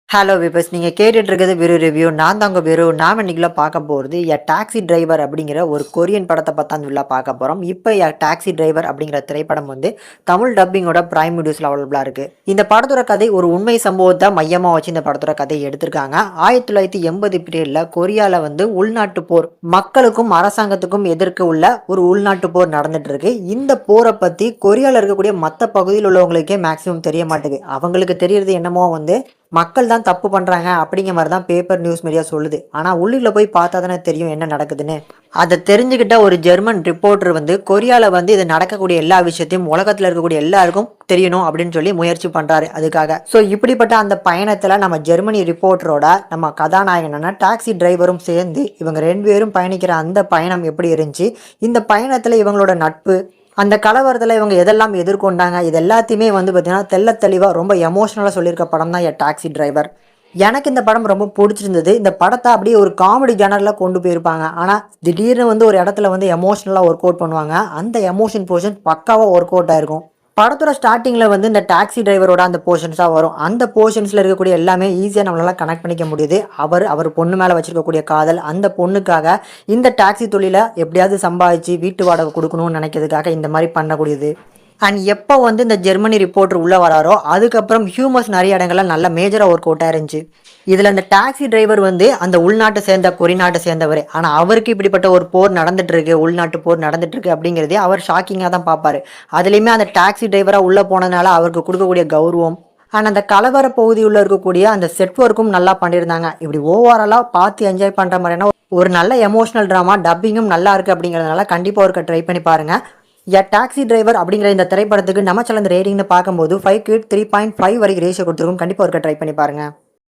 Hello விபஸ் நீங்கள் கேட்டுட்டு இருக்கிறது வெறு ரிவ்யூ. நான் தாங்க வெறு. நாம் இன்னைக்குள்ள பார்க்க போகிறது டாக்ஸி டிரைவர் அப்படிங்கிற ஒரு கொரியன் படத்தை பற்றி அந்த பார்க்க போகிறோம். இப்போ டாக்ஸி டிரைவர் அப்படிங்கிற திரைப்படம் வந்து தமிழ் டப்பிங்கோட பிரைம் வீடியோஸில் அவைலபிளாக இருக்குது. இந்த படத்தோட கதை ஒரு உண்மை சம்பவத்தை மையமாக வச்சு இந்த படத்தோட கதையை எடுத்திருக்காங்க. 1980 பீரியடில் கொரியாவில் வந்து உள்நாட்டு போர், மக்களுக்கும் அரசாங்கத்துக்கும் எதிர்க்க உள்ள ஒரு உள்நாட்டு போர் நடந்துட்டு இருக்கு. இந்த போரை பற்றி கொரியாவில் இருக்கக்கூடிய மற்ற பகுதியில் உள்ளவங்களுக்கே மேக்ஸிமம் தெரிய மாட்டேங்குது. அவங்களுக்கு தெரியறது என்னமோ வந்து மக்கள் தான் தப்பு பண்ணுறாங்க அப்படிங்கிற மாதிரி தான் பேப்பர் நியூஸ் மீடியா சொல்லுது. ஆனால் உள்ளுக்குள்ள போய் பார்த்தா தானே தெரியும் என்ன நடக்குதுன்னு. அதை தெரிஞ்சுக்கிட்ட ஒரு ஜெர்மன் ரிப்போர்ட்டர் வந்து கொரியாவில் வந்து இது நடக்கக்கூடிய எல்லா விஷயத்தையும் உலகத்தில் இருக்கக்கூடிய எல்லாருக்கும் தெரியணும் அப்படின்னு சொல்லி முயற்சி பண்ணுறாரு அதுக்காக. ஸோ இப்படிப்பட்ட அந்த பயணத்தில் நம்ம ஜெர்மனி ரிப்போர்ட்டரோட நம்ம கதாநாயகனான டாக்ஸி டிரைவரும் சேர்ந்து இவங்க 2 பேரும் பயணிக்கிற அந்த பயணம் எப்படி இருந்துச்சு, இந்த பயணத்தில் இவங்களோட நட்பு, அந்த கலவரத்தில் இவங்க எதெல்லாம் எதிர்கொண்டாங்க, இது எல்லாத்தையுமே வந்து பார்த்தீங்கன்னா தெள்ள தெளிவாக ரொம்ப எமோஷ்னலாக சொல்லியிருக்க படம் தான் டாக்ஸி டிரைவர். எனக்கு இந்த படம் ரொம்ப பிடிச்சிருந்தது. இந்த படத்தை அப்படியே ஒரு காமெடி ஜானரில் கொண்டு போயிருப்பாங்க. ஆனால் திடீர்னு வந்து ஒரு இடத்துல வந்து எமோஷ்னலாக ஒர்க் அவுட் பண்ணுவாங்க. அந்த எமோஷன் போர்ஷன் பக்காவாக ஒர்க் அவுட் ஆயிருக்கும். படத்தோட ஸ்டார்டிங்கில் வந்து இந்த டாக்ஸி டிரைவரோட அந்த போர்ஷன்ஸாக வரும். அந்த போர்ஷன்ஸில் இருக்கக்கூடிய எல்லாமே ஈஸியாக நம்மளால் கனெக்ட் பண்ணிக்க முடியுது. அவர் பொண்ணு மேலே வச்சிருக்கக்கூடிய காதல், அந்த பொண்ணுக்காக இந்த டாக்ஸி தொழிலை எப்படியாவது சம்பாதிச்சு வீட்டு வாடகை கொடுக்கணும்னு நினைக்கிறதுக்காக இந்த மாதிரி பண்ணக்கூடியது. அண்ட் எப்போ வந்து இந்த ஜெர்மனி ரிப்போர்ட்டர் உள்ளே வராரோ அதுக்கப்புறம் ஹியூமர்ஸ் நிறைய இடங்கள்ல நல்ல மேஜராக ஒர்க் அவுட்டாக இருந்துச்சு. இதில் அந்த டாக்ஸி டிரைவர் வந்து அந்த உள்நாட்டை சேர்ந்த கொரிநாட்டை சேர்ந்தவர். ஆனால் அவருக்கு இப்படிப்பட்ட ஒரு போர் நடந்துட்டு இருக்கு, உள்நாட்டு போர் நடந்துட்டு இருக்கு அப்படிங்கிறதே அவர் ஷாக்கிங்காக தான் பார்ப்பாரு. அதுலேயுமே அந்த டாக்ஸி டிரைவராக உள்ளே போனதுனால அவருக்கு கொடுக்கக்கூடிய கௌரவம் அண்ட் அந்த கலவர பகுதியில் இருக்கக்கூடிய அந்த செட் ஒர்க்கும் நல்லா பண்ணியிருந்தாங்க. இப்படி ஓவராலாக பார்த்து என்ஜாய் பண்ணுற மாதிரியான ஒரு நல்ல எமோஷனல் ட்ராமா, டப்பிங்கும் நல்லா இருக்குது. அப்படிங்கிறதுனால கண்டிப்பாக ஒருக்க ட்ரை பண்ணி பாருங்கள். டாக்ஸி டிரைவர் அப்படிங்கிற இந்த திரைப்படத்துக்கு நம்ம சேனல் ரேட்டிங்னு பார்க்கும்போது 5 3.5 வரைக்கும் ரேஷியோ கொடுத்துருக்கும். கண்டிப்பாக ஒருக்க ட்ரை பண்ணி பாருங்கள்.